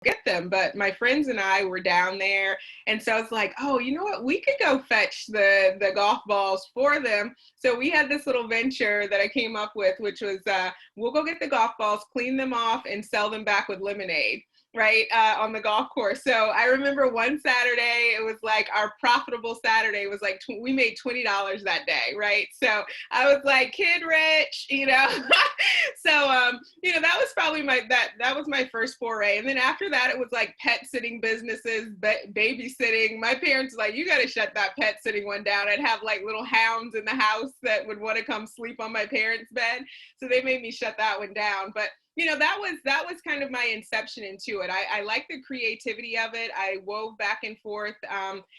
get them, but my friends and I were down there, and so I was like, oh, you know what, we could go fetch the golf balls for them. So we had this little venture that I came up with, which was we'll go get the golf balls, clean them off, and sell them back with lemonade, right, on the golf course. So I remember one Saturday, it was like our profitable Saturday was like, we made $20 that day, right? So I was like, kid rich, you know. So, you know, that was probably that was my first foray. And then after that, it was like pet sitting businesses, babysitting. My parents were like, you got to shut that pet sitting one down. I'd have like little hounds in the house that would want to come sleep on my parents' bed. So they made me shut that one down. But you know, that was kind of my inception into it. I like the creativity of it. I wove back and forth,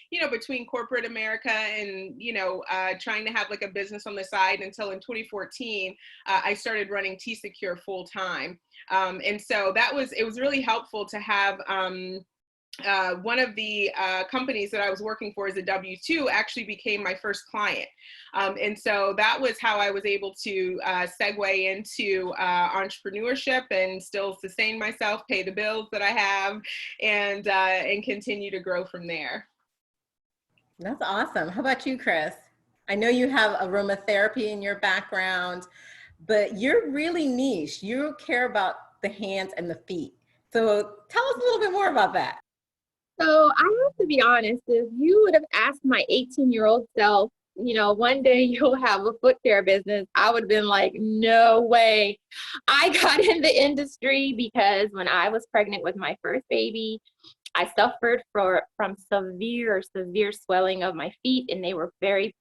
you know, between corporate America and, you know, trying to have like a business on the side until in 2014, I started running T-Secure full time. And so it was really helpful to have, one of the companies that I was working for as a W-2 actually became my first client. And so that was how I was able to segue into entrepreneurship and still sustain myself, pay the bills that I have, and continue to grow from there. That's awesome. How about you, Chris? I know you have aromatherapy in your background, but you're really niche. You care about the hands and the feet. So tell us a little bit more about that. So I have to be honest, if you would have asked my 18-year-old self, you know, one day you'll have a foot care business, I would have been like, no way. I got in the industry because when I was pregnant with my first baby, I suffered from severe swelling of my feet, and they were very,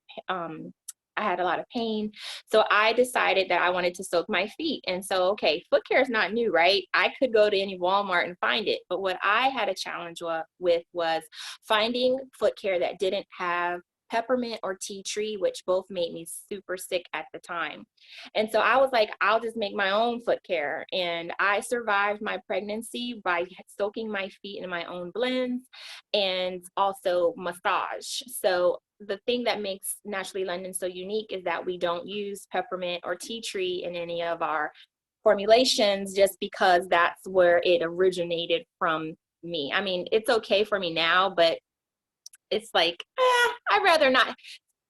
I had a lot of pain. So I decided that I wanted to soak my feet. And so, okay, foot care is not new, right? I could go to any Walmart and find it. But what I had a challenge with was finding foot care that didn't have peppermint or tea tree, which both made me super sick at the time. And so I was like, I'll just make my own foot care. And I survived my pregnancy by soaking my feet in my own blends and also massage. So the thing that makes Naturally London so unique is that we don't use peppermint or tea tree in any of our formulations, just because that's where it originated from me. I mean, it's okay for me now, but it's like, I'd rather not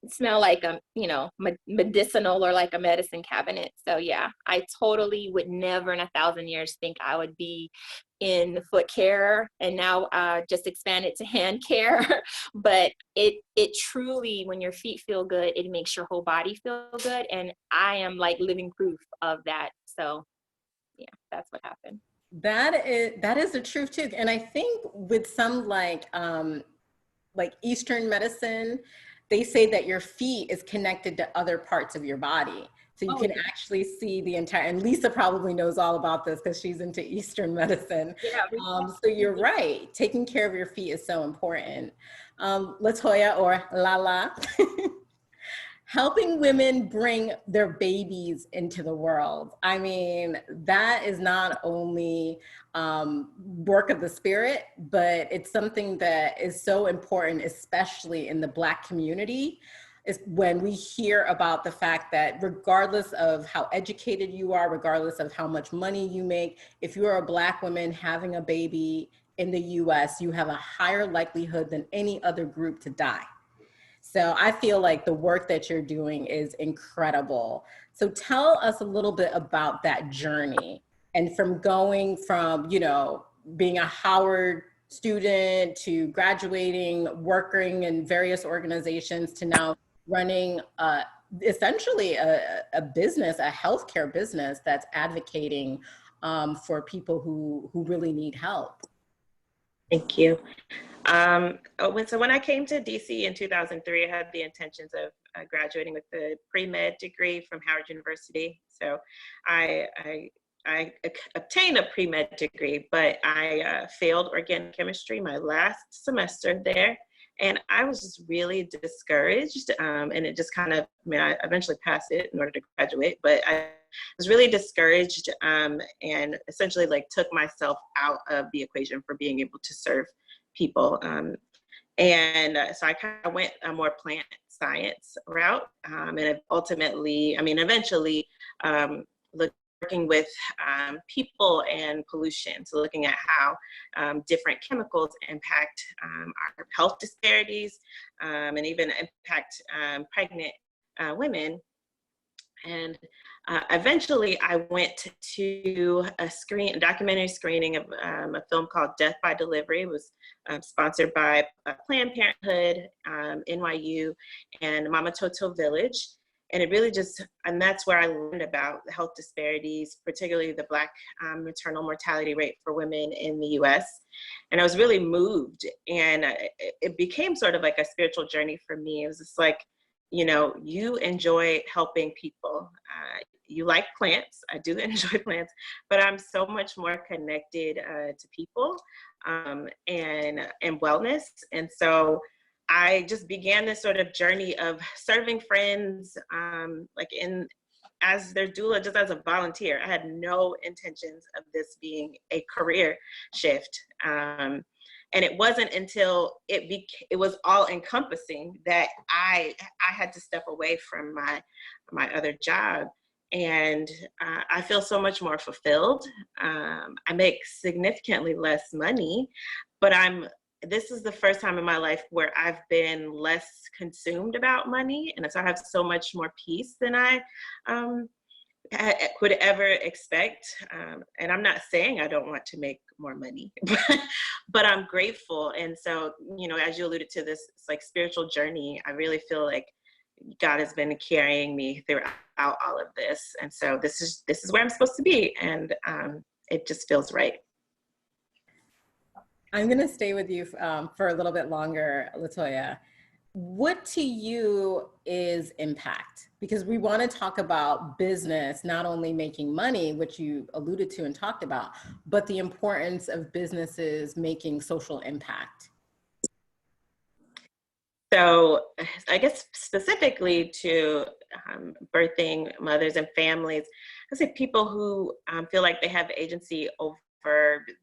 smell like a, you know, medicinal or like a medicine cabinet. So yeah, I totally would never in 1,000 years think I would be in foot care, and now just expand it to hand care. But it truly, when your feet feel good, it makes your whole body feel good. And I am like living proof of that. So yeah, that's what happened. That is the truth too. And I think with some like Eastern medicine, they say that your feet is connected to other parts of your body. So you can actually see the entire, and Lisa probably knows all about this because she's into Eastern medicine. Yeah, so you're right. Taking care of your feet is so important. Latoya or Lala, helping women bring their babies into the world. I mean, that is not only work of the spirit, but it's something that is so important, especially in the Black community, is when we hear about the fact that regardless of how educated you are, regardless of how much money you make, if you're a Black woman having a baby in the US, you have a higher likelihood than any other group to die. So I feel like the work that you're doing is incredible. So tell us a little bit about that journey, and from going from, you know, being a Howard student to graduating, working in various organizations, to now running essentially a business, a healthcare business that's advocating for people who really need help. Thank you. So when I came to DC in 2003, I had the intentions of graduating with a pre-med degree from Howard University. So I obtained a pre-med degree, but I failed organic chemistry my last semester there. And I was just really discouraged. And it just kind of, I mean, I eventually passed it in order to graduate, but I was really discouraged and essentially like took myself out of the equation for being able to serve people. So I kind of went a more plant science route. And ultimately, I mean, eventually looked working with people and pollution. So looking at how different chemicals impact our health disparities and even impact pregnant women. And eventually I went to a documentary screening of a film called Death by Delivery. It was sponsored by Planned Parenthood, NYU, and Mama Toto Village. And it really and that's where I learned about the health disparities, particularly the Black maternal mortality rate for women in the US. And I was really moved, and it became sort of like a spiritual journey for me. It was just like, you enjoy helping people. You like plants. I do enjoy plants, but I'm so much more connected to people and wellness. And so I just began this sort of journey of serving friends, as their doula, just as a volunteer. I had no intentions of this being a career shift. And it wasn't until it was all encompassing that I had to step away from my other job. And I feel so much more fulfilled. I make significantly less money, but this is the first time in my life where I've been less consumed about money. And so I have so much more peace than I could ever expect. And I'm not saying I don't want to make more money, but I'm grateful. And so, as you alluded to, this it's like spiritual journey, I really feel like God has been carrying me throughout all of this. And so this is where I'm supposed to be. And it just feels right. I'm going to stay with you for a little bit longer, Latoya. What to you is impact? Because we want to talk about business, not only making money, which you alluded to and talked about, but the importance of businesses making social impact. So I guess specifically to birthing mothers and families, I say people who feel like they have agency over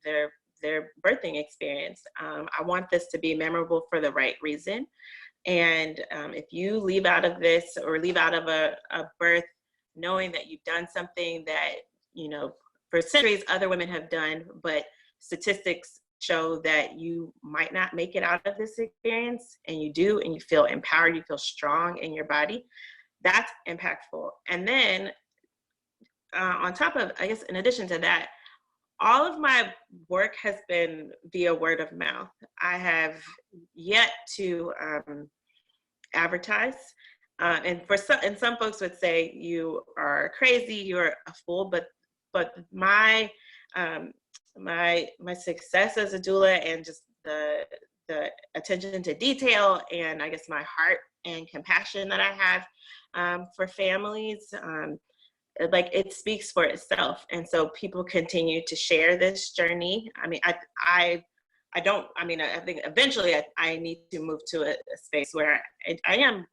their birthing experience. I want this to be memorable for the right reason. And if you leave out of this or leave out of a birth knowing that you've done something that, for centuries other women have done, but statistics show that you might not make it out of this experience, and you do, and you feel empowered, you feel strong in your body, that's impactful. And then on top of, I guess, in addition to that, all of my work has been via word of mouth. I have yet to advertise. And some folks would say you are crazy, you're a fool, but my success as a doula and just the attention to detail, and I guess my heart and compassion that I have for families, like it speaks for itself. And so people continue to share this journey. I mean, I think eventually I need to move to a space where I am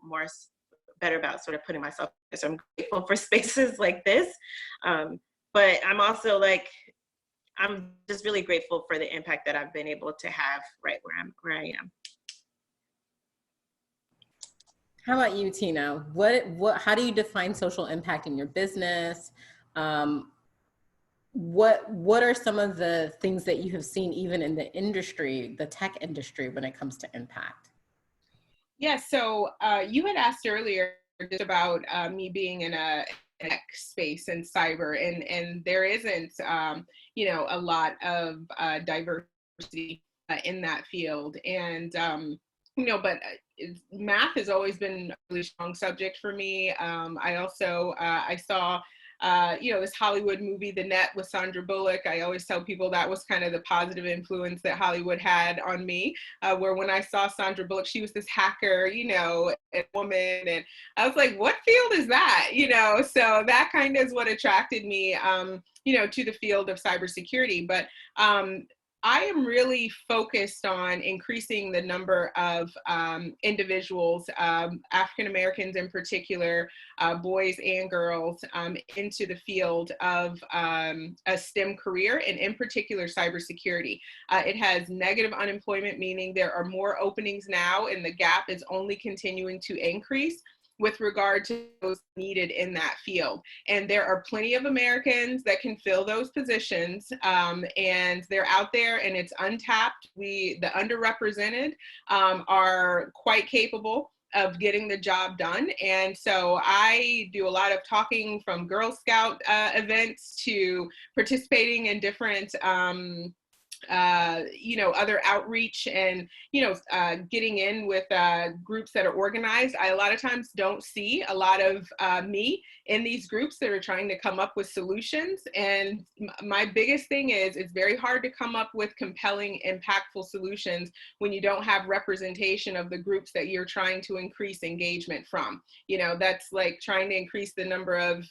better about sort of putting myself there. So I'm grateful for spaces like this. But I'm also I'm just really grateful for the impact that I've been able to have right where I am. How about you, Tina? How do you define social impact in your business? What are some of the things that you have seen even in the industry, the tech industry, when it comes to impact? Yeah, so you had asked earlier just about me being in a tech space in cyber, and there isn't, a lot of diversity in that field. And, but math has always been a really strong subject for me. I also, I saw, this Hollywood movie, The Net, with Sandra Bullock. I always tell people that was kind of the positive influence that Hollywood had on me, where when I saw Sandra Bullock, she was this hacker, a woman, and I was like, what field is that? So that kind of is what attracted me, to the field of cybersecurity. But I am really focused on increasing the number of individuals, African Americans in particular, boys and girls, into the field of a STEM career, and in particular cybersecurity. It has negative unemployment, meaning there are more openings now, and the gap is only continuing to increase. with regard to those needed in that field. And there are plenty of Americans that can fill those positions, and they're out there and it's untapped. The underrepresented are quite capable of getting the job done. And so I do a lot of talking, from Girl Scout events to participating in different other outreach and, getting in with groups that are organized. I a lot of times don't see a lot of me in these groups that are trying to come up with solutions. And my biggest thing is, it's very hard to come up with compelling, impactful solutions when you don't have representation of the groups that you're trying to increase engagement from. That's like trying to increase the number of,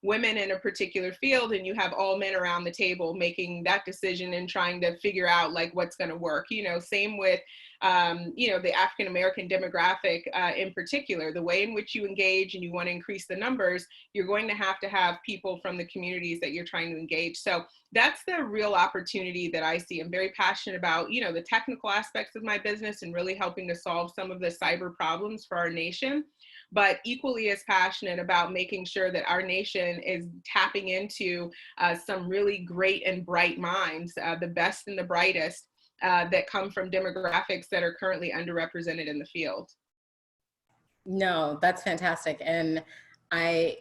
women in a particular field, and you have all men around the table making that decision and trying to figure out like what's going to work. Same with the African American demographic in particular. The way in which you engage and you want to increase the numbers, you're going to have people from the communities that you're trying to engage. So that's the real opportunity that I see. I'm very passionate about, the technical aspects of my business and really helping to solve some of the cyber problems for our nation, but equally as passionate about making sure that our nation is tapping into some really great and bright minds, the best and the brightest, that come from demographics that are currently underrepresented in the field. No, that's fantastic. And I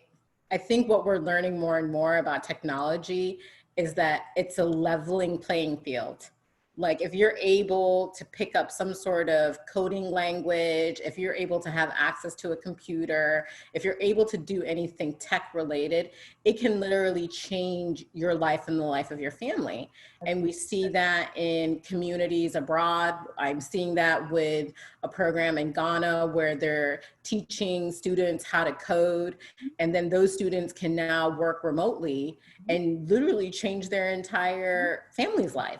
think what we're learning more and more about technology is that it's a leveling playing field. Like if you're able to pick up some sort of coding language, if you're able to have access to a computer, if you're able to do anything tech related, it can literally change your life and the life of your family. And we see that in communities abroad. I'm seeing that with a program in Ghana where they're teaching students how to code, and then those students can now work remotely and literally change their entire family's life.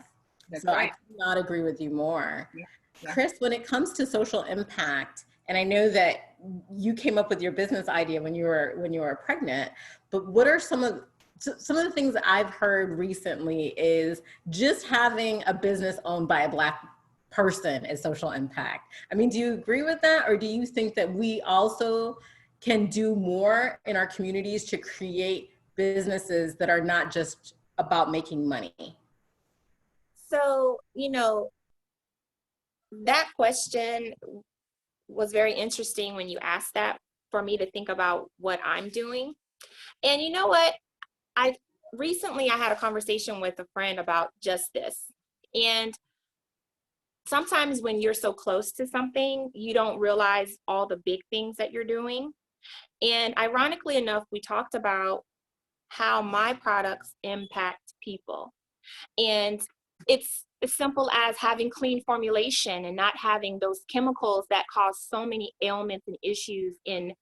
That's so right. I could not agree with you more. Yeah. Chris, when it comes to social impact, and I know that you came up with your business idea when you were pregnant, but what are some of the things that I've heard recently is just having a business owned by a Black person is social impact. I mean, do you agree with that? Or do you think that we also can do more in our communities to create businesses that are not just about making money? So, that question was very interesting when you asked that, for me to think about what I'm doing. And you know what? Recently I had a conversation with a friend about just this. And sometimes when you're so close to something, you don't realize all the big things that you're doing. And ironically enough, we talked about how my products impact people. And it's as simple as having clean formulation and not having those chemicals that cause so many ailments and issues in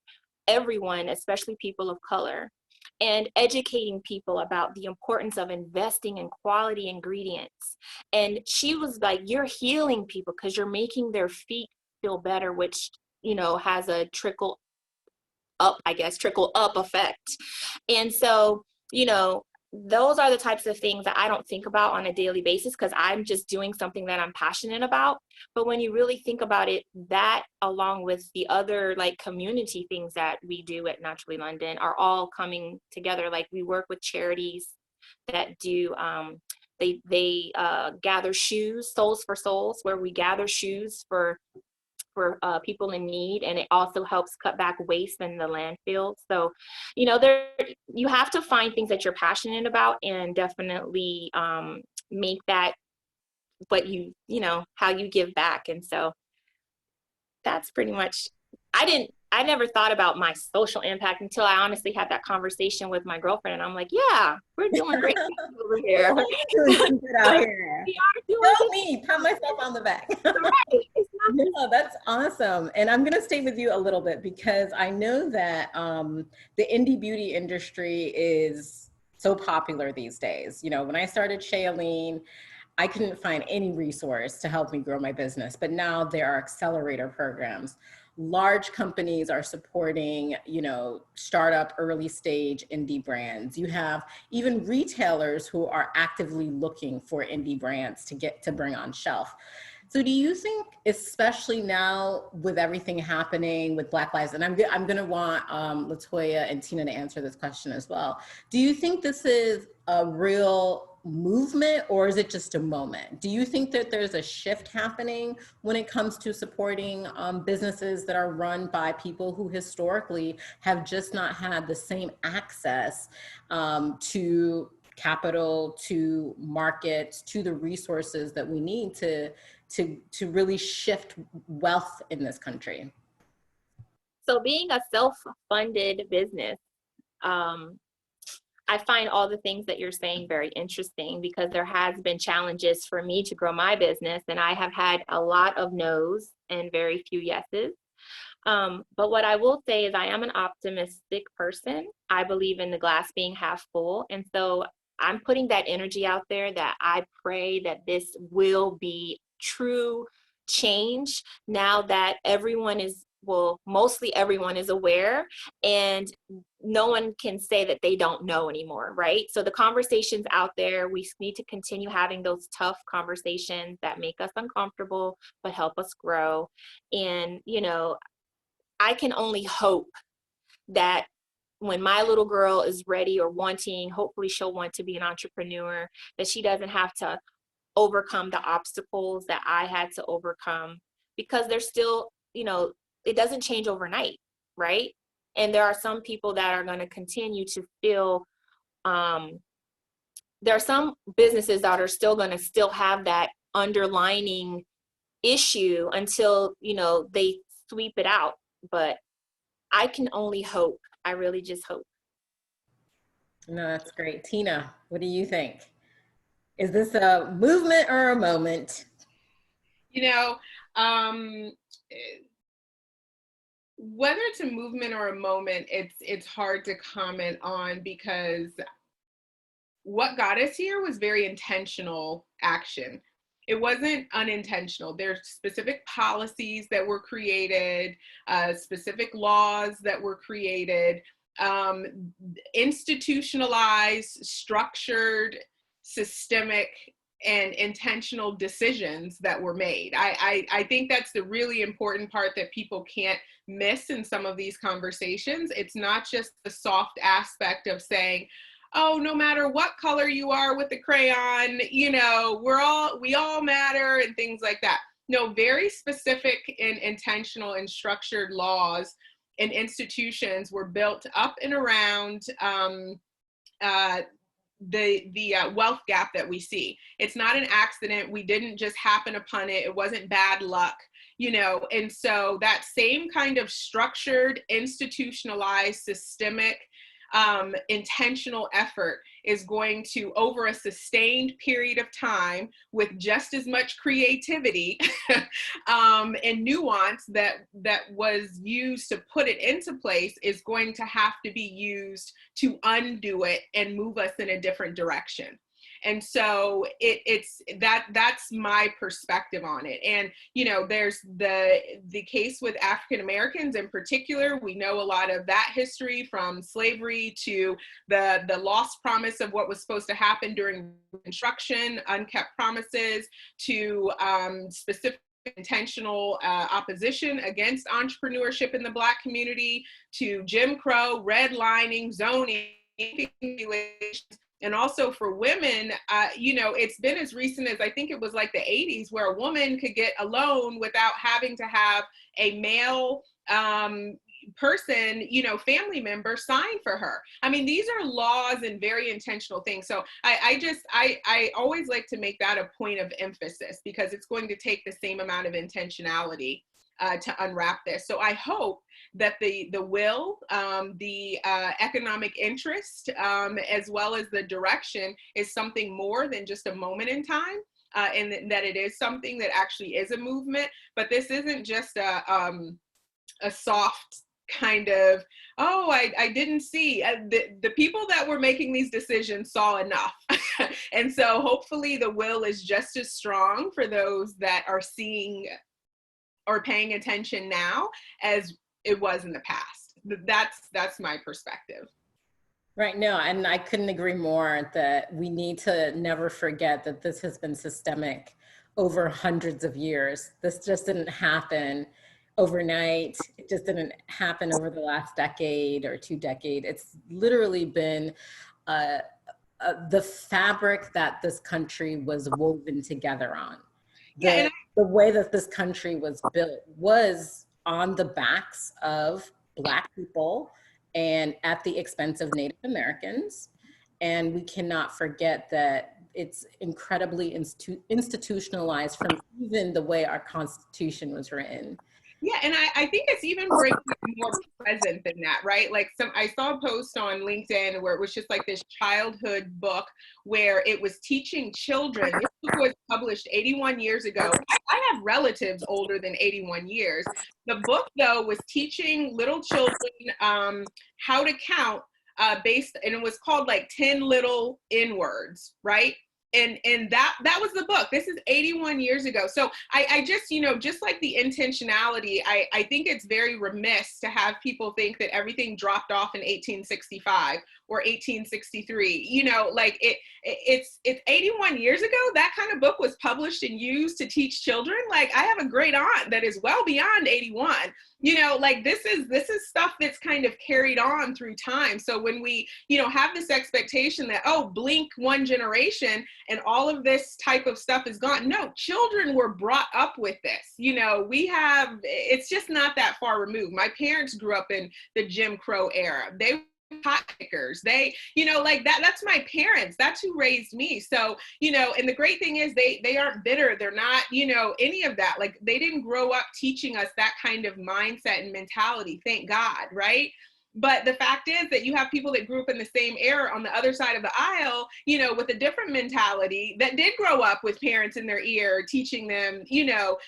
everyone, especially people of color, and educating people about the importance of investing in quality ingredients. And she was like, you're healing people because you're making their feet feel better, which, has a trickle up effect. And so, those are the types of things that I don't think about on a daily basis because I'm just doing something that I'm passionate about. But when you really think about it, that along with the other like community things that we do at Naturally London are all coming together. Like we work with charities that do, they gather shoes, Souls for Souls, where we gather shoes for people in need, and it also helps cut back waste in the landfill. So, you have to find things that you're passionate about and definitely make that what how you give back. And so that's pretty much, I never thought about my social impact until I honestly had that conversation with my girlfriend, and I'm like, yeah, we're doing great things over here. Doing some good out here. We are doing Tell me, pat myself on the back. right. No, that's awesome. And I'm going to stay with you a little bit because I know that the indie beauty industry is so popular these days. When I started Shea Yeleen, I couldn't find any resource to help me grow my business, but now there are accelerator programs. large companies are supporting, you know, startup, early stage indie brands. You have even retailers who are actively looking for indie brands to bring on shelf. So do you think, especially now with everything happening with Black Lives, and I'm going to want Latoya and Tina to answer this question as well. Do you think this is a real movement, or is it just a moment? Do you think that there's a shift happening when it comes to supporting businesses that are run by people who historically have just not had the same access to capital, to markets, to the resources that we need to really shift wealth in this country? So being a self-funded business, I find all the things that you're saying very interesting, because there has been challenges for me to grow my business, and I have had a lot of no's and very few yeses. But what I will say is I am an optimistic person. I believe in the glass being half full. And so I'm putting that energy out there that I pray that this will be true change now that everyone is, well, mostly everyone is aware, and no one can say that they don't know anymore, right? So the conversation's out there. We need to continue having those tough conversations that make us uncomfortable, but help us grow. And, you know, I can only hope that when my little girl is ready or wanting, hopefully she'll want to be an entrepreneur, that she doesn't have to overcome the obstacles that I had to overcome, because there's still, you know, it doesn't change overnight, right? And there are some people that are going to continue to feel, there are some businesses that are still going to still have that underlining issue until, you know, they sweep it out. But I can only hope. I really just hope. No, that's great. Tina, what do you think? Is this a movement or a moment? You know, whether it's a movement or a moment, it's hard to comment on, because what got us here was very intentional action. It wasn't unintentional. There's specific policies that were created, specific laws that were created, institutionalized, structured, systemic, and intentional decisions that were made. I think that's the really important part that people can't miss in some of these conversations. It's not just the soft aspect of saying, oh, no matter what color you are with the crayon, you know, we all matter, and things like that. No, very specific and intentional and structured laws and institutions were built up and around the wealth gap that we see. It's not an accident. We didn't just happen upon it. It wasn't bad luck, you know. And so that same kind of structured, institutionalized, systemic, intentional effort is going to, over a sustained period of time, with just as much creativity and nuance that was used to put it into place, is going to have to be used to undo it and move us in a different direction. And so that's my perspective on it. And, you know, there's the case with African Americans in particular. We know a lot of that history, from slavery to the lost promise of what was supposed to happen during Reconstruction, unkept promises, to specific intentional opposition against entrepreneurship in the Black community, to Jim Crow, redlining, zoning, regulations. And also for women, you know, it's been as recent as, I think it was like the 80s, where a woman could get a loan without having to have a male person, you know, family member sign for her. I mean, these are laws and very intentional things. So I always like to make that a point of emphasis, because it's going to take the same amount of intentionality to unwrap this. So I hope that the will, the economic interest, as well as the direction, is something more than just a moment in time, and that it is something that actually is a movement. But this isn't just a soft kind of, oh, I didn't see. The people that were making these decisions saw enough. And so hopefully the will is just as strong for those that are seeing or paying attention now as it was in the past. That's my perspective. Right. No, and I couldn't agree more that we need to never forget that this has been systemic over hundreds of years. This just didn't happen overnight. It just didn't happen over the last decade or 2 decades. It's literally been the fabric that this country was woven together on. The way that this country was built was on the backs of Black people and at the expense of Native Americans. And we cannot forget that it's incredibly institutionalized from even the way our Constitution was written. Yeah, and I think it's even more present than that, right? Like I saw a post on LinkedIn where it was just like this childhood book where it was teaching children. This book was published 81 years ago. I have relatives older than 81 years. The book, though, was teaching little children how to count and it was called like 10 Little N-Words, right? And that was the book. This is 81 years ago. So I just, just like the intentionality, I think it's very remiss to have people think that everything dropped off in 1865 or 1863. Like it's 81 years ago. That kind of book was published and used to teach children. Like I have a great aunt that is well beyond 81. Like this is stuff that's kind of carried on through time. So when we, have this expectation that, oh, blink one generation and all of this type of stuff is gone. No, children were brought up with this. It's just not that far removed. My parents grew up in the Jim Crow era. They pot pickers. They, like that's my parents. That's who raised me. So, and the great thing is they aren't bitter. They're not, any of that. Like they didn't grow up teaching us that kind of mindset and mentality. Thank God. Right. But the fact is that you have people that grew up in the same era on the other side of the aisle, with a different mentality that did grow up with parents in their ear teaching them,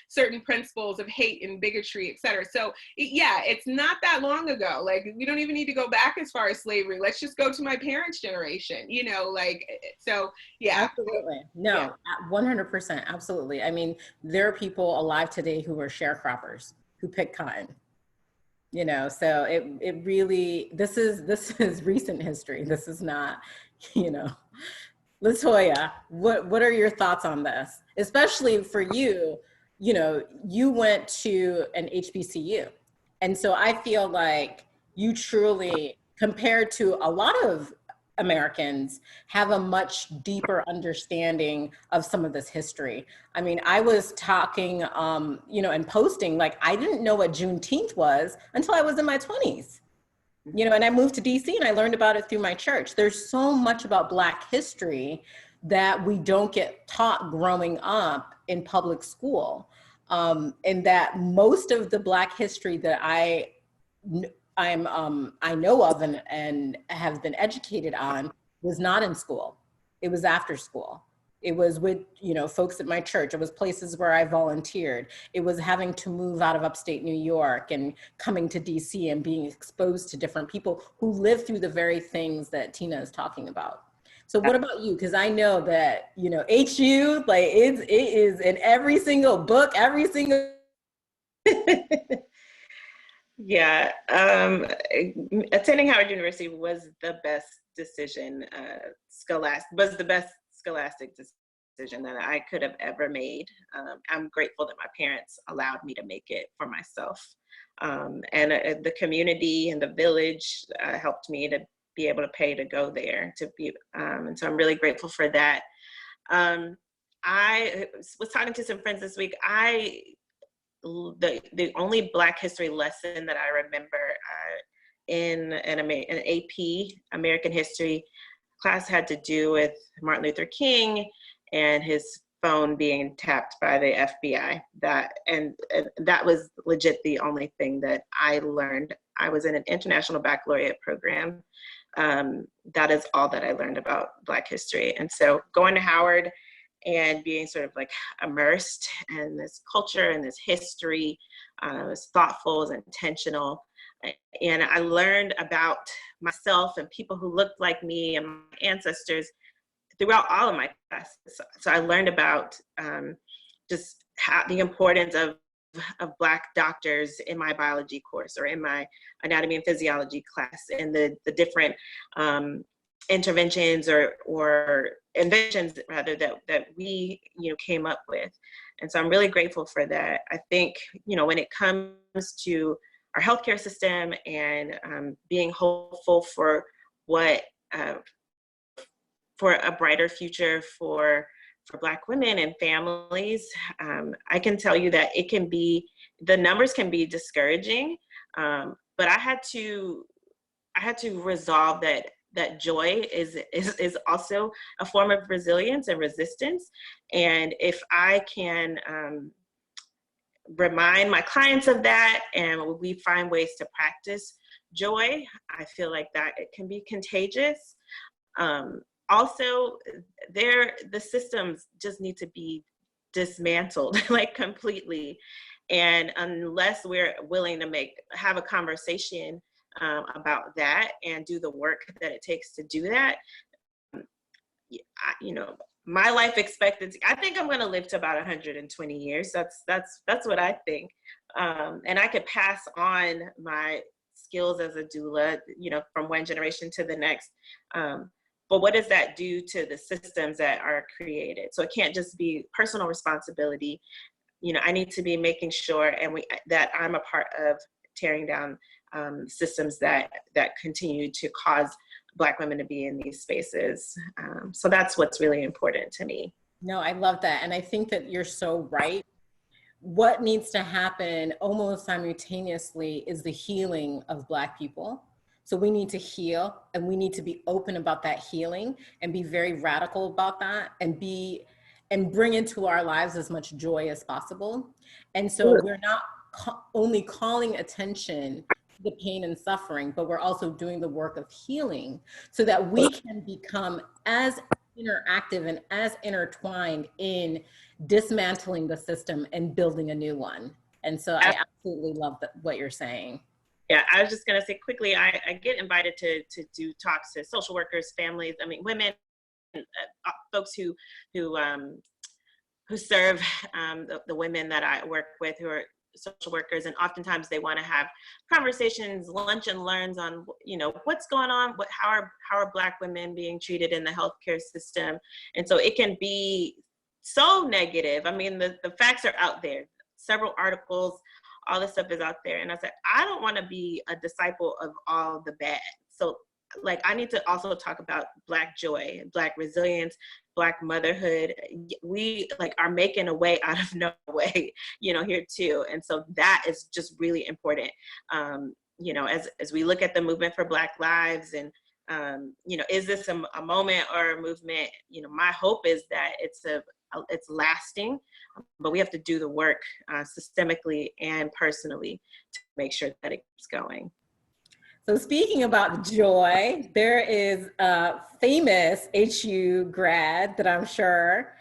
certain principles of hate and bigotry, et cetera. So yeah, it's not that long ago. Like we don't even need to go back as far as slavery. Let's just go to my parents' generation, so yeah. Absolutely. No, yeah. 100%. Absolutely. I mean, there are people alive today who are sharecroppers who pick cotton. So it really, this is recent history. This is not, LaToya, what are your thoughts on this? Especially for you, you went to an HBCU. And so I feel like you truly, compared to a lot of Americans, have a much deeper understanding of some of this history. I mean, I was talking, and posting, like, I didn't know what Juneteenth was until I was in my 20s, and I moved to DC and I learned about it through my church. There's so much about Black history that we don't get taught growing up in public school. And that most of the Black history that I know of and have been educated on was not in school. It was after school. It was with, folks at my church. It was places where I volunteered. It was having to move out of upstate New York and coming to DC and being exposed to different people who live through the very things that Tina is talking about. So what about you? Because I know that, HU, like it is in every single book, every single. Yeah, attending Howard University was the best decision, was the best scholastic decision that I could have ever made. I'm grateful that my parents allowed me to make it for myself. And the community and the village helped me to be able to pay to go there and so I'm really grateful for that. I was talking to some friends this week. The only Black history lesson that I remember in an AP American history class had to do with Martin Luther King and his phone being tapped by the FBI. That was legit the only thing that I learned. I was in an international baccalaureate program. That is all that I learned about Black history. And so going to Howard and being sort of like immersed in this culture and this history, it was thoughtful, it was intentional. And I learned about myself and people who looked like me and my ancestors throughout all of my classes. So I learned about just the importance of Black doctors in my biology course or in my anatomy and physiology class, and the different interventions or inventions rather that we came up with. And so I'm really grateful for that. I think when it comes to our healthcare system and being hopeful for what for a brighter future for Black women and families, I can tell you that the numbers can be discouraging, but I had to resolve that joy is also a form of resilience and resistance. And if I can remind my clients of that, and we find ways to practice joy, I feel like that it can be contagious. Also, the systems just need to be dismantled like completely. And unless we're willing to have a conversation about that and do the work that it takes to do that, my life expectancy, I think I'm going to live to about 120 years. That's what I think. And I could pass on my skills as a doula, from one generation to the next. But what does that do to the systems that are created? So it can't just be personal responsibility. I need to be making sure that I'm a part of tearing down systems that continue to cause Black women to be in these spaces. So that's what's really important to me. No, I love that. And I think that you're so right. What needs to happen almost simultaneously is the healing of Black people. So we need to heal, and we need to be open about that healing and be very radical about that, and bring into our lives as much joy as possible. And so we're not only calling attention to the pain and suffering, but we're also doing the work of healing so that we can become as interactive and as intertwined in dismantling the system and building a new one. And so I absolutely love what you're saying. Yeah, I was just going to say quickly, I get invited to do talks to social workers, families, women, folks who serve the women that I work with who are social workers, and oftentimes they want to have conversations, lunch and learns on what's going on, how are Black women being treated in the healthcare system. And so it can be so negative. The facts are out there, several articles, all this stuff is out there. And I said, I don't want to be a disciple of all the bad. So I need to also talk about Black joy, Black resilience, Black motherhood. We are making a way out of no way, here too. And so that is just really important. As we look at the movement for Black lives and, is this a moment or a movement? My hope is that it's lasting, but we have to do the work systemically and personally to make sure that it keeps going. So speaking about joy, there is a famous HU grad that I'm sure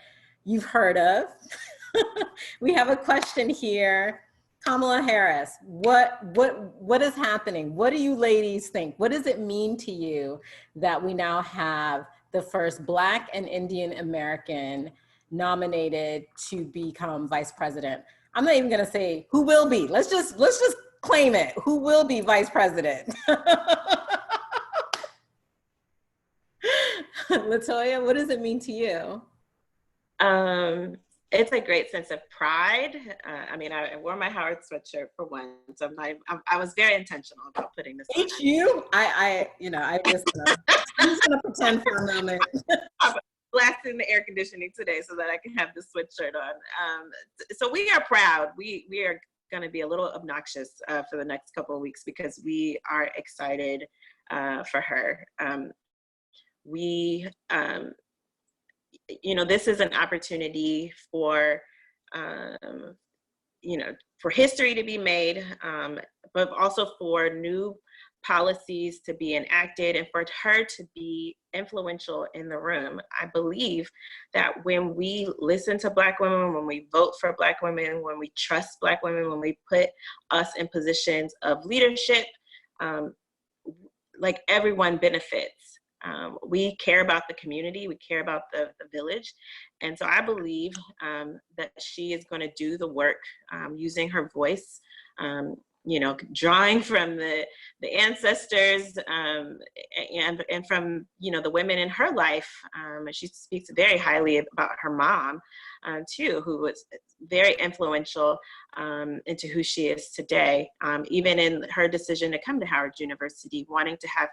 you've heard of. We have a question here. Kamala Harris, what is happening? What do you ladies think? What does it mean to you that we now have the first Black and Indian American nominated to become vice president? I'm not even gonna say who will be. Let's just claim it. Who will be vice president? Latoya, what does it mean to you? It's a great sense of pride. I wore my Howard sweatshirt for one, so I was very intentional about putting this on. HU? I'm just gonna pretend for a moment. I'm blasting the air conditioning today so that I can have this sweatshirt on. So we are proud. We are going to be a little obnoxious for the next couple of weeks because we are excited for her. This is an opportunity for history to be made, but also for new policies to be enacted and for her to be influential in the room. I believe that when we listen to Black women, when we vote for Black women, when we trust Black women, when we put us in positions of leadership, everyone benefits. we care about the community, we care about the village. And so I believe that she is going to do the work using her voice, you know, drawing from the ancestors and from, you know, the women in her life. She speaks very highly about her mom too, who was very influential into who she is today, even in her decision to come to Howard University, wanting to have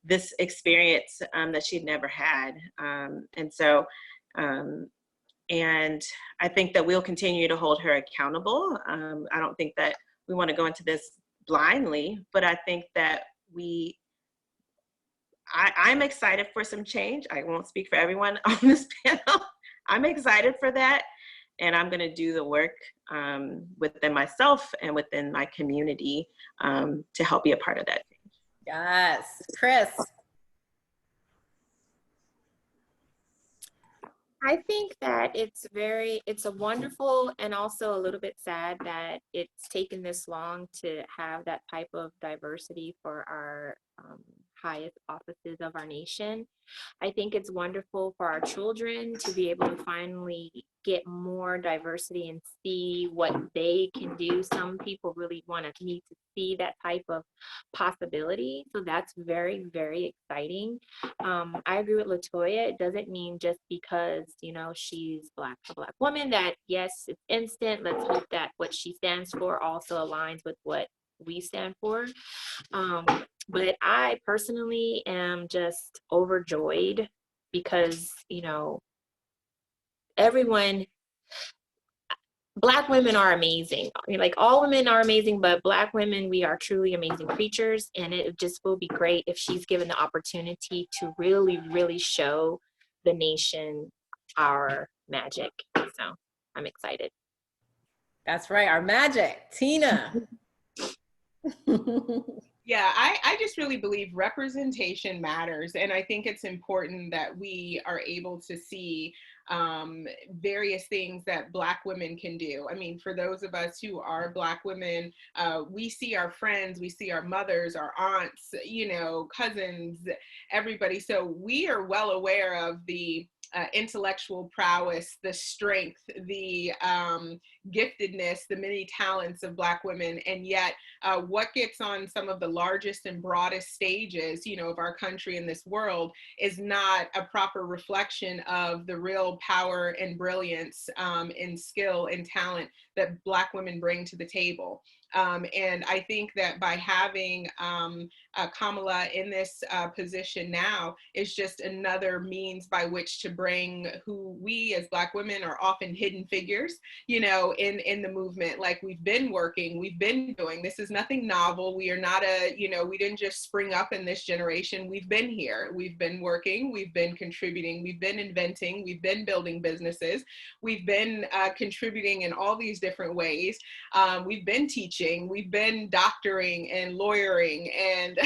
this experience that she'd never had. And so, and I think that we'll continue to hold her accountable. I don't think that we want to go into this blindly, but I think that I'm excited for some change. I won't speak for everyone on this panel. I'm excited for that. And I'm going to do the work within myself and within my community to help be a part of that. Yes. Chris. I think that it's a wonderful and also a little bit sad that it's taken this long to have that type of diversity for our highest offices of our nation. I think it's wonderful for our children to be able to finally get more diversity and see what they can do. Some people really need to see that type of possibility. So that's very, very exciting. I agree with LaToya. It doesn't mean just because, you know, she's a black woman that, yes, it's instant. Let's hope that what she stands for also aligns with what we stand for. But I personally am just overjoyed because, you know, Black women are amazing. I mean, like, all women are amazing, but Black women, we are truly amazing creatures. And it just will be great if she's given the opportunity to really, really show the nation our magic. So I'm excited. That's right, our magic. Tina. Yeah, I just really believe representation matters. And I think it's important that we are able to see various things that Black women can do. I mean, for those of us who are Black women, we see our friends, we see our mothers, our aunts, you know, cousins, everybody. So we are well aware of the intellectual prowess, the strength, the giftedness, the many talents of Black women. And yet what gets on some of the largest and broadest stages, you know, of our country and this world is not a proper reflection of the real power and brilliance and skill and talent that Black women bring to the table. And I think that by having Kamala in this position now is just another means by which to bring who we as Black women are often hidden figures, you know, in the movement. Like, we've been working, we've been doing, this is nothing novel. We are not we didn't just spring up in this generation. We've been here, we've been working, we've been contributing, we've been inventing, we've been building businesses, we've been contributing in all these different ways. We've been teaching, we've been doctoring and lawyering and,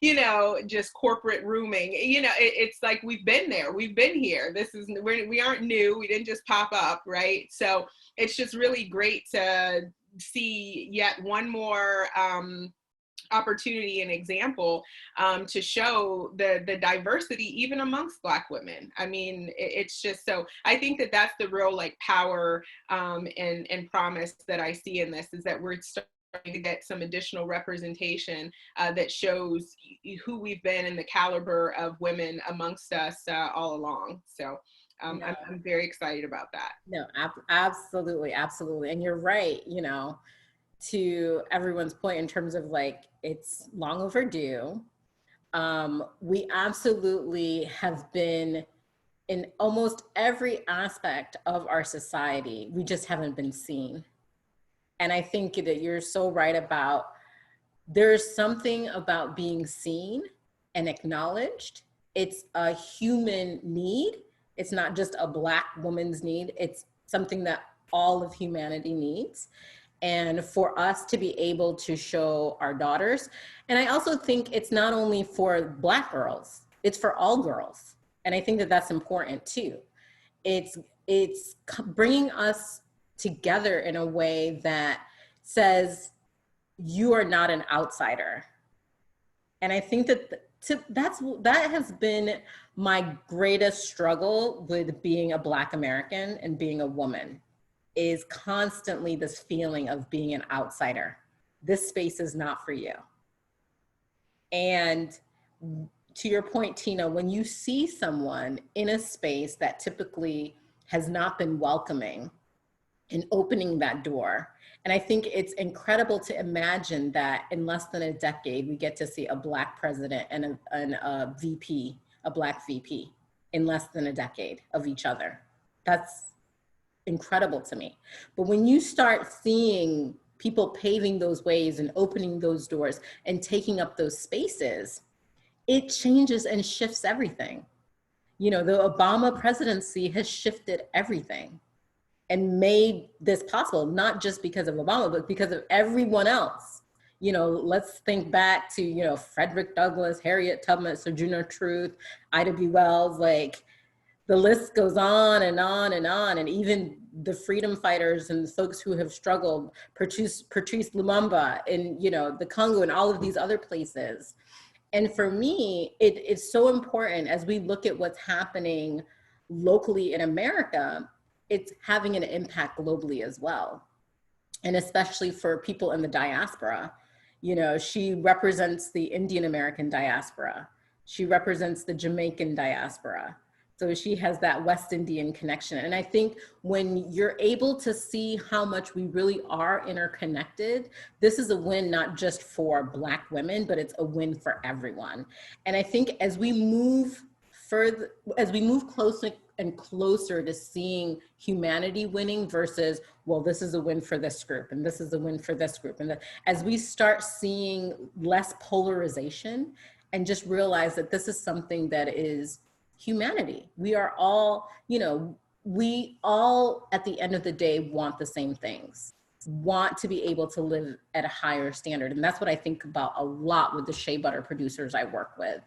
you know, just corporate rooming. You know, it's like we've been there, we've been here. We aren't new, we didn't just pop up, right? So it's just really great to see yet one more opportunity and example to show the diversity even amongst Black women. I mean, it's just, so I think that that's the real like power and promise that I see in this, is that we're starting to get some additional representation that shows who we've been and the caliber of women amongst us all along. So I'm very excited about that. No, absolutely, absolutely. And you're right, you know, to everyone's point in terms of like, it's long overdue. We absolutely have been in almost every aspect of our society. We just haven't been seen. And I think that you're so right about, there's something about being seen and acknowledged. It's a human need. It's not just a Black woman's need. It's something that all of humanity needs. And for us to be able to show our daughters, and I also think it's not only for Black girls, it's for all girls. And I think that that's important too. It's bringing us together in a way that says, you are not an outsider. And I think that that has been my greatest struggle with being a Black American and being a woman, is constantly this feeling of being an outsider. This space is not for you. And to your point, Tina, when you see someone in a space that typically has not been welcoming and opening that door, and I think it's incredible to imagine that in less than a decade, we get to see a Black president and a VP, a Black VP, in less than a decade of each other. That's incredible to me. But when you start seeing people paving those ways and opening those doors and taking up those spaces, it changes and shifts everything. You know, the Obama presidency has shifted everything and made this possible, not just because of Obama, but because of everyone else. You know, let's think back to, you know, Frederick Douglass, Harriet Tubman, Sojourner Truth, Ida B. Wells, like the list goes on and on and on. And even the freedom fighters and the folks who have struggled, Patrice Lumumba in, you know, the Congo and all of these other places. And for me, it's so important as we look at what's happening locally in America, it's having an impact globally as well. And especially for people in the diaspora. You know, she represents the Indian American diaspora. She represents the Jamaican diaspora. So she has that West Indian connection. And I think when you're able to see how much we really are interconnected, this is a win not just for Black women, but it's a win for everyone. And I think as we move further, as we move closer and closer to seeing humanity winning versus, well, this is a win for this group and this is a win for this group. And as we start seeing less polarization and just realize that this is something that is humanity. We are all, you know, we all at the end of the day want the same things, want to be able to live at a higher standard. And that's what I think about a lot with the shea butter producers I work with.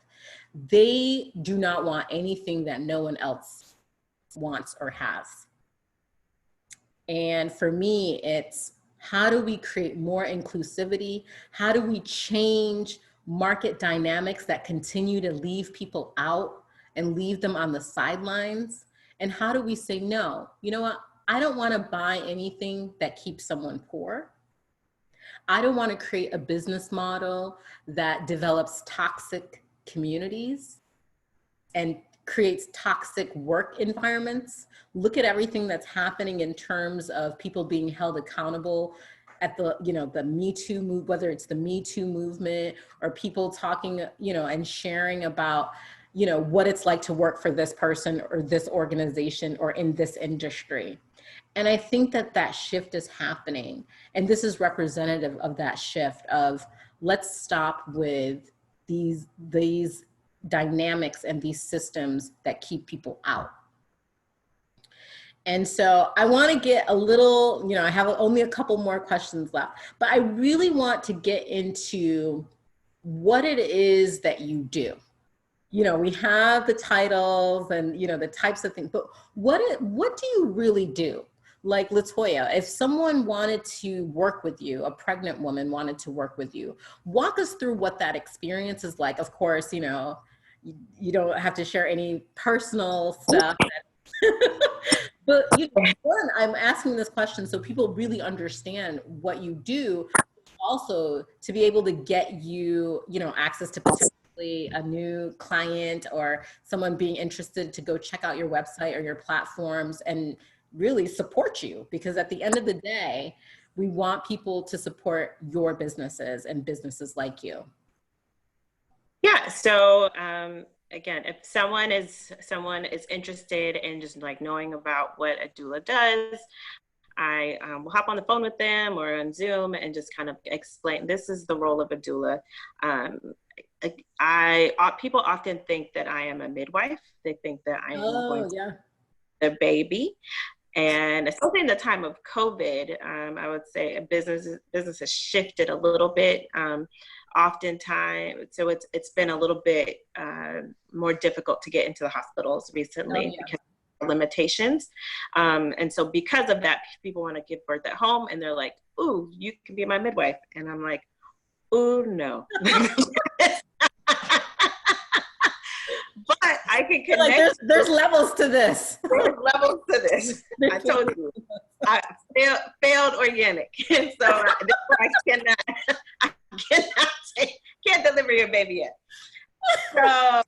They do not want anything that no one else wants or has. And for me, it's how do we create more inclusivity? How do we change market dynamics that continue to leave people out and leave them on the sidelines? And how do we say, no, you know what? I don't want to buy anything that keeps someone poor. I don't want to create a business model that develops toxic communities and creates toxic work environments. Look at everything that's happening in terms of people being held accountable at the, you know, the Me Too move, whether it's the Me Too movement or people talking, you know, and sharing about, you know, what it's like to work for this person or this organization or in this industry. And I think that that shift is happening. And this is representative of that shift of let's stop with these dynamics and these systems that keep people out. And so I want to get a little, you know, I have only a couple more questions left, but I really want to get into what it is that you do. You know, we have the titles and, you know, the types of things, but what do you really do? Like LaToya, if someone wanted to work with you, a pregnant woman wanted to work with you, walk us through what that experience is like. Of course, you know, you don't have to share any personal stuff. But you know, one, I'm asking this question so people really understand what you do, also to be able to get you, you know, access to potentially a new client or someone being interested to go check out your website or your platforms and really support you. Because at the end of the day, we want people to support your businesses and businesses like you. Yeah, so again, if someone is interested in just like knowing about what a doula does, I will hop on the phone with them or on Zoom and just kind of explain, this is the role of a doula. People often think that I am a midwife. They think that I am going to the baby. And especially in the time of COVID, I would say business has shifted a little bit. Oftentimes, so it's been a little bit more difficult to get into the hospitals recently because of limitations. And so because of that, people want to give birth at home and they're like, ooh, you can be my midwife. And I'm like, ooh, no. I can connect. Like there's levels to this. There's levels to this. I told you. I failed organic. And so I can't deliver your baby yet. But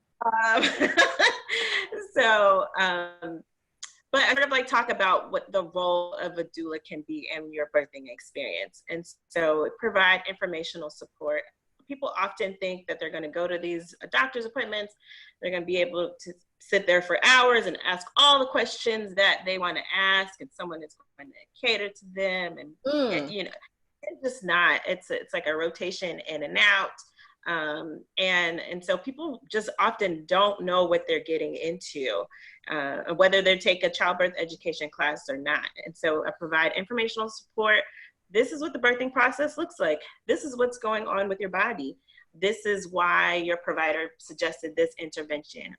I sort of like talk about what the role of a doula can be in your birthing experience. And so provide informational support. People often think that they're going to go to these doctor's appointments. They're going to be able to sit there for hours and ask all the questions that they want to ask, and someone is going to cater to them. And you know, it's just not. It's like a rotation in and out. And so people just often don't know what they're getting into, whether they take a childbirth education class or not. And so I provide informational support. This is what the birthing process looks like. This is what's going on with your body. This is why your provider suggested this intervention,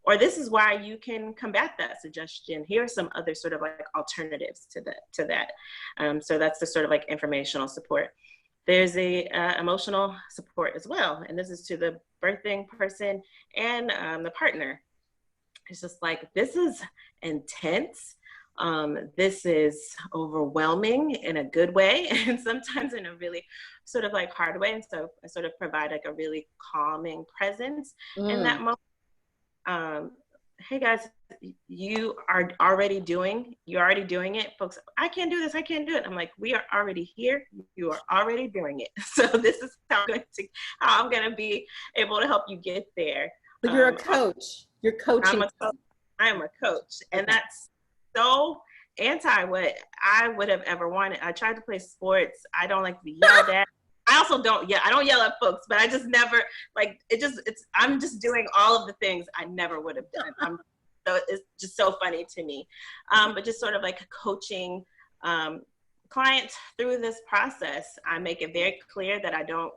or this is why you can combat that suggestion. Here are some other sort of like alternatives to that. So that's the sort of like informational support. There's a emotional support as well. And this is to the birthing person and the partner. It's just like, this is intense. This is overwhelming in a good way, and sometimes in a really sort of like hard way. And so I sort of provide like a really calming presence in that moment. Hey guys, you're already doing it. Folks, I can't do this, I can't do it. I'm like, we are already here. You are already doing it. So this is how I'm going to be able to help you get there. But you're a coach. You're coaching. I'm a coach. And that's so anti what I would have ever wanted. I tried to play sports. I don't like to be yelled at. I also don't yell at folks, but I just never, like, I'm just doing all of the things I never would have done. So it's just so funny to me. But just sort of like coaching clients through this process. I make it very clear that I don't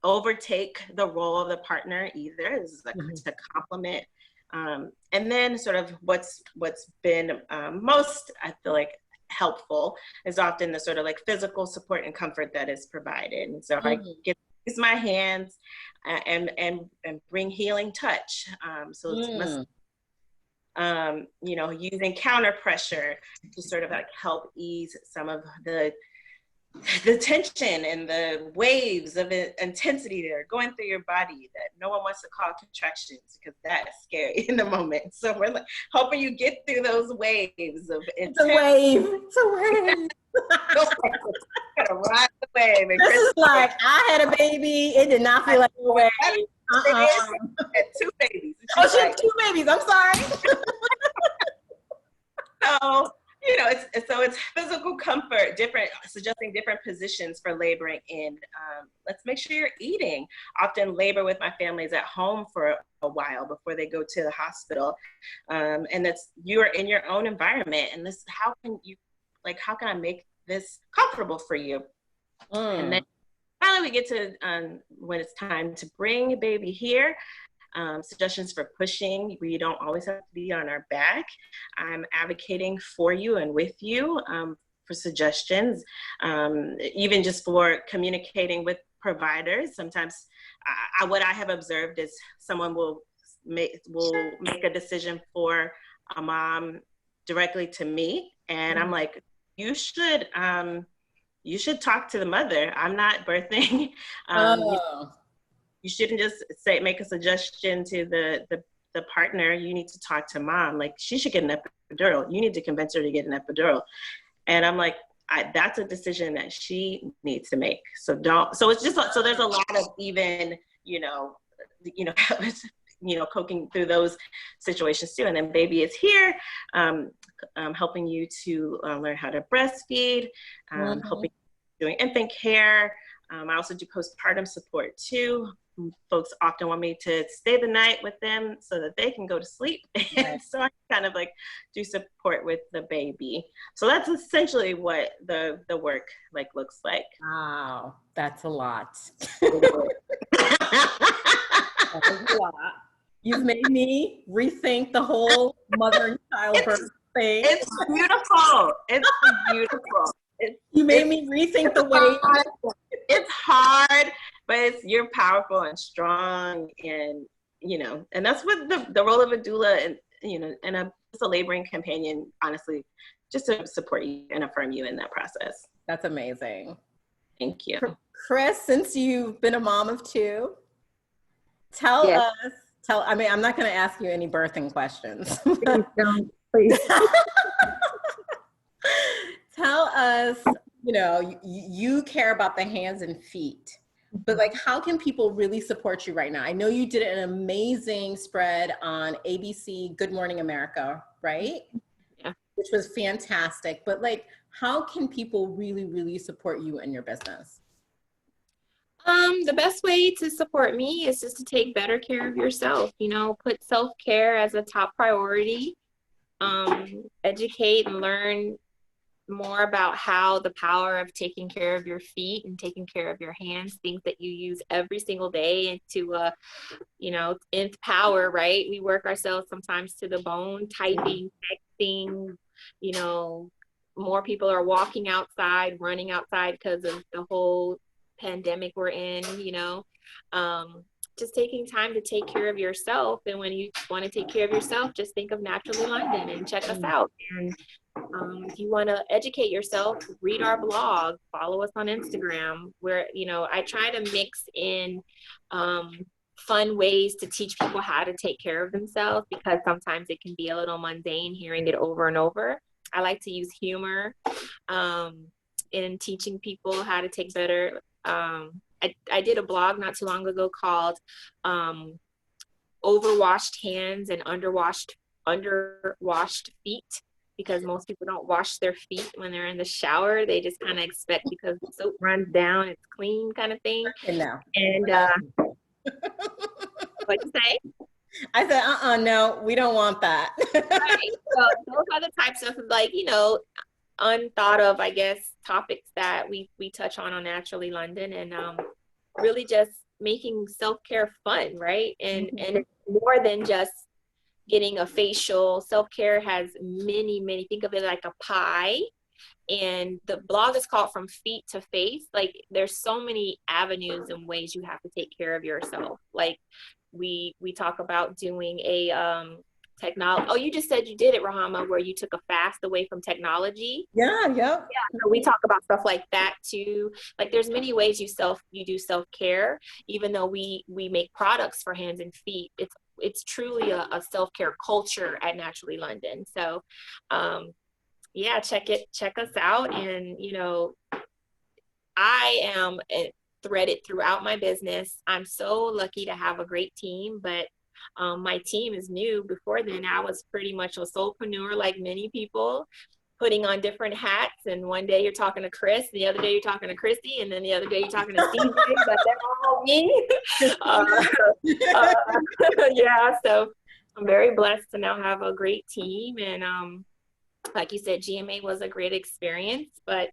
overtake the role of the partner either. This is like to complement. And then sort of what's been most, I feel like, helpful is often the sort of like physical support and comfort that is provided. And so I get to use my hands and bring healing touch. So it's you know, using counter pressure to sort of like help ease some of the tension and the waves of intensity that are going through your body that no one wants to call contractions, because that is scary in the moment. So we're like hoping you get through those waves of It's a wave. Gotta ride the wave. And this is like, I had a baby. It did not feel like a wave. Had 2 babies. Oh, she had 2 babies. I'm sorry. So, you know, it's physical comfort, suggesting different positions for laboring in. Let's make sure you're eating. Often labor with my family is at home for a while before they go to the hospital. And that's, you are in your own environment. And this, how can I make this comfortable for you? And then finally we get to when it's time to bring a baby here. Suggestions for pushing, where you don't always have to be on our back. I'm advocating for you and with you for suggestions, even just for communicating with providers. Sometimes what I have observed is someone will make a decision for a mom directly to me, and I'm like, you should talk to the mother. I'm not birthing. You shouldn't just make a suggestion to the partner. You need to talk to mom. Like, she should get an epidural. You need to convince her to get an epidural. And I'm like, that's a decision that she needs to make. So it's just, so there's a lot of even, coaching through those situations too. And then baby is here, helping you to learn how to breastfeed, helping doing infant care. I also do postpartum support too. Folks often want me to stay the night with them so that they can go to sleep. And so I kind of like do support with the baby. So that's essentially what the work like looks like. Wow, that's a lot. You've made me rethink the whole mother and childbirth thing. It's beautiful. It's beautiful. You made me rethink the way. It's hard, but you're powerful and strong, and you know, and that's what the role of a doula and, you know, and just a laboring companion, honestly, just to support you and affirm you in that process. That's amazing. Thank you. Chris, since you've been a mom of two, tell Yes. us, I mean, I'm not going to ask you any birthing questions. Please don't, please. Tell us, you know, you care about the hands and feet, but like, how can people really support you right now? I know you did an amazing spread on ABC Good Morning America, right? Yeah. Which was fantastic. But like, how can people really, really support you and your business? The best way to support me is just to take better care of yourself, you know, put self-care as a top priority, educate and learn more about how the power of taking care of your feet and taking care of your hands, things that you use every single day, and to, you know, nth power, right? We work ourselves sometimes to the bone, typing, texting, you know, more people are walking outside, running outside because of the whole pandemic we're in, you know. Just taking time to take care of yourself. And when you want to take care of yourself, just think of Naturally London and check us out. And if you want to educate yourself, read our blog, follow us on Instagram, where, you know, I try to mix in fun ways to teach people how to take care of themselves, because sometimes it can be a little mundane hearing it over and over. I like to use humor in teaching people how to take better. I did a blog not too long ago called Overwashed Hands and Underwashed Feet, because most people don't wash their feet when they're in the shower. They just kind of expect because the soap runs down, it's clean kind of thing. No. And what'd you say? I said, no, we don't want that. Right. So those are the types of, like, you know, unthought of, I guess, topics that we touch on Naturally London, and really just making self-care fun, right? And it's more than just getting a facial. Self-care has many, think of it like a pie. And the blog is called From Feet to Face. Like, there's so many avenues and ways you have to take care of yourself. Like, we talk about doing a technology. Oh, you just said you did it, Rahama, where you took a fast away from technology. Yeah. So we talk about stuff like that too. Like, there's many ways you do self-care. Even though we make products for hands and feet, it's truly a self-care culture at Naturally London. So yeah, check us out. And, you know, I am threaded throughout my business. I'm so lucky to have a great team, but my team is new. Before then, I was pretty much a solopreneur, like many people, putting on different hats. And one day you're talking to Chris, the other day you're talking to Christy, and then the other day you're talking to CJ, but they're all me. Yeah, so I'm very blessed to now have a great team. And like you said, GMA was a great experience, but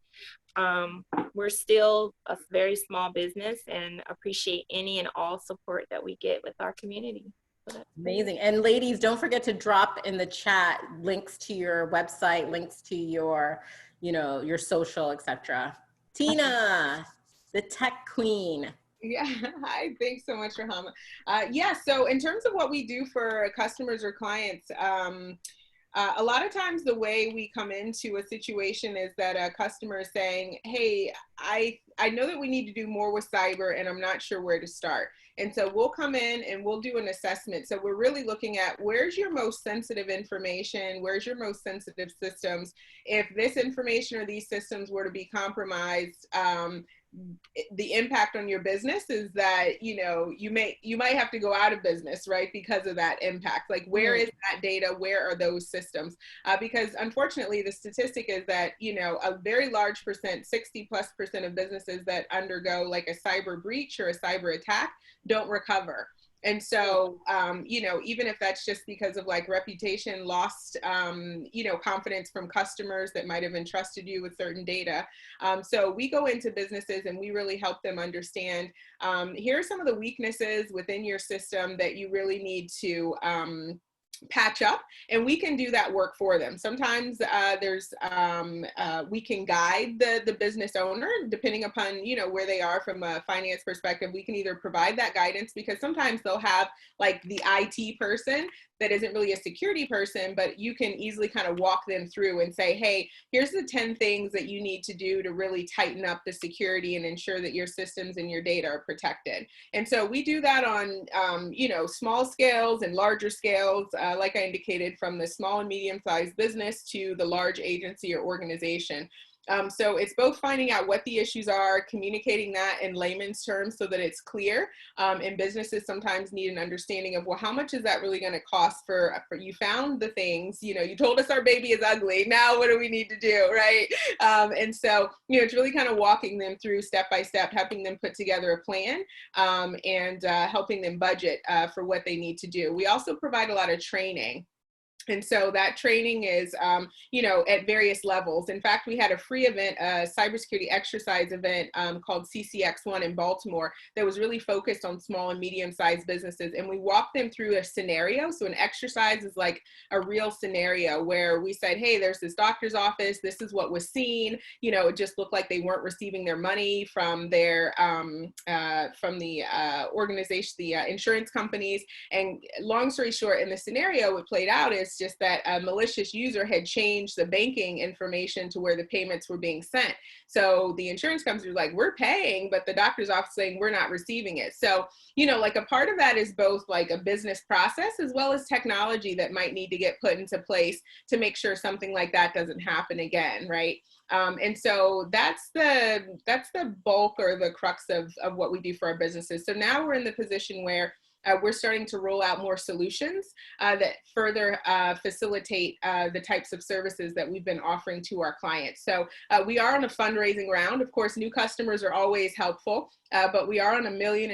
we're still a very small business and appreciate any and all support that we get with our community. Amazing. And ladies, don't forget to drop in the chat links to your website, links to your, you know, your social, etc. Tina, the tech queen. Yeah, hi, thanks so much, Rahama. Yeah, so in terms of what we do for customers or clients, a lot of times the way we come into a situation is that a customer is saying, hey, I know that we need to do more with cyber and I'm not sure where to start. And so we'll come in and we'll do an assessment. So we're really looking at where's your most sensitive information, where's your most sensitive systems. If this information or these systems were to be compromised, the impact on your business is that, you know, you might have to go out of business, right? Because of that impact. Like, where is that data? Where are those systems? Because unfortunately, the statistic is that, you know, a very large percent, 60+% of businesses that undergo like a cyber breach or a cyber attack don't recover. And so, you know, even if that's just because of like reputation, lost, you know, confidence from customers that might have entrusted you with certain data. So we go into businesses and we really help them understand, here are some of the weaknesses within your system that you really need to patch up, and we can do that work for them. Sometimes we can guide the business owner depending upon, you know, where they are from a finance perspective. We can either provide that guidance, because sometimes they'll have like the IT person that isn't really a security person, but you can easily kind of walk them through and say, hey, here's the 10 things that you need to do to really tighten up the security and ensure that your systems and your data are protected. And so we do that on, you know, small scales and larger scales, like I indicated, from the small and medium-sized business to the large agency or organization. So it's both finding out what the issues are, communicating that in layman's terms so that it's clear. And businesses sometimes need an understanding of, well, how much is that really going to cost for you found the things, you know, you told us our baby is ugly. Now what do we need to do, right? And so, you know, it's really kind of walking them through step by step, helping them put together a plan, and helping them budget for what they need to do. We also provide a lot of training. And so that training is, you know, at various levels. In fact, we had a free event, a cybersecurity exercise event called CCX1 in Baltimore that was really focused on small and medium-sized businesses. And we walked them through a scenario. So an exercise is like a real scenario where we said, hey, there's this doctor's office. This is what was seen. You know, it just looked like they weren't receiving their money from their organization, the insurance companies. And long story short, in the scenario, what played out is just that a malicious user had changed the banking information to where the payments were being sent. So the insurance company was like, we're paying, but the doctor's office saying we're not receiving it. So, you know, like a part of that is both like a business process as well as technology that might need to get put into place to make sure something like that doesn't happen again, right? And so that's the bulk or the crux of what we do for our businesses. So now we're in the position where we're starting to roll out more solutions that further facilitate the types of services that we've been offering to our clients. So we are on a fundraising round. Of course, new customers are always helpful, but we are on $1.5 million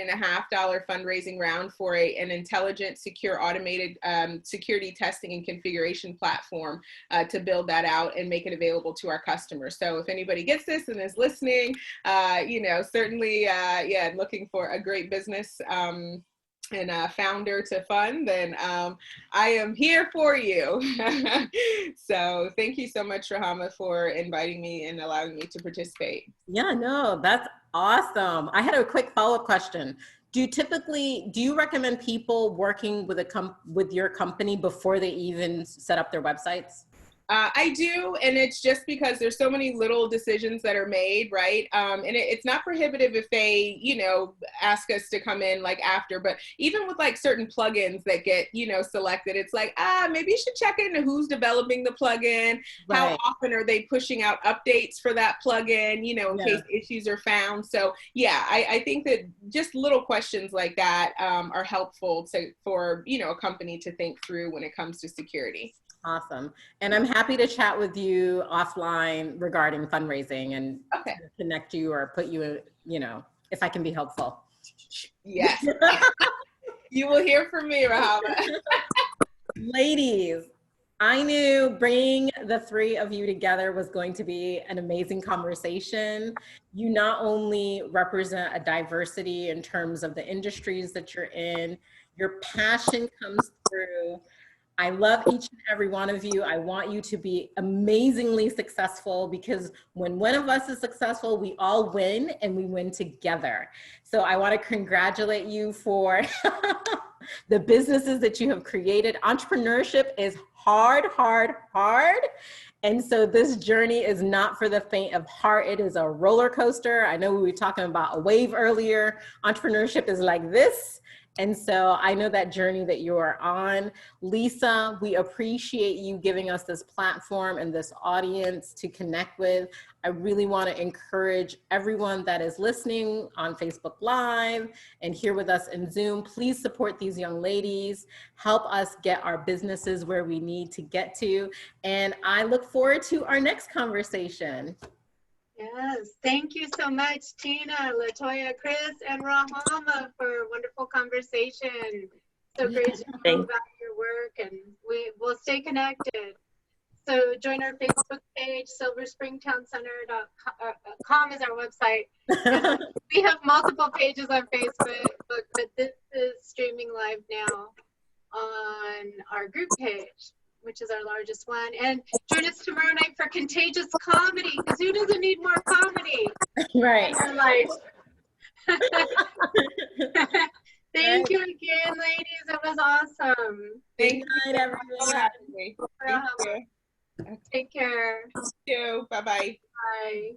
fundraising round for an intelligent, secure, automated security testing and configuration platform to build that out and make it available to our customers. So if anybody gets this and is listening, you know, certainly, yeah, looking for a great business and a founder to fund, then I am here for you. So thank you so much, Rahama, for inviting me and allowing me to participate. Yeah, no, that's awesome. I had a quick follow-up question. Do you recommend people working with your company before they even set up their websites? I do, and it's just because there's so many little decisions that are made, right? And it's not prohibitive if they, you know, ask us to come in like after, but even with like certain plugins that get, you know, selected, it's like, maybe you should check into who's developing the plugin, Right. How often are they pushing out updates for that plugin, you know, in case issues are found. So yeah, I think that just little questions like that are helpful for, you know, a company to think through when it comes to security. Awesome. And I'm happy to chat with you offline regarding fundraising and connect you or put you in, you know, if I can be helpful. Yes. You will hear from me, Rahama. Ladies, I knew bringing the three of you together was going to be an amazing conversation. You not only represent a diversity in terms of the industries that you're in, your passion comes through. I love each and every one of you. I want you to be amazingly successful, because when one of us is successful, we all win and we win together. So I want to congratulate you for the businesses that you have created. Entrepreneurship is hard, hard, hard. And so this journey is not for the faint of heart. It is a roller coaster. I know we were talking about a wave earlier. Entrepreneurship is like this. And so I know that journey that you are on. Lisa, we appreciate you giving us this platform and this audience to connect with. I really want to encourage everyone that is listening on Facebook Live and here with us in Zoom, please support these young ladies, help us get our businesses where we need to get to. And I look forward to our next conversation. Yes, thank you so much, Tina, Latoya, Chris, and Rahama for a wonderful conversation. So great to know about your work, and we'll stay connected. So join our Facebook page, silverspringtowncenter.com is our website. We have multiple pages on Facebook, but this is streaming live now on on our group page, which is our largest one. And join us tomorrow night for Contagious Comedy, because who doesn't need more comedy Right. in their life? Thank you again, ladies. It was awesome. Thank Good night, everyone. you. Thank you. Take care. Thank you. Bye-bye. Bye.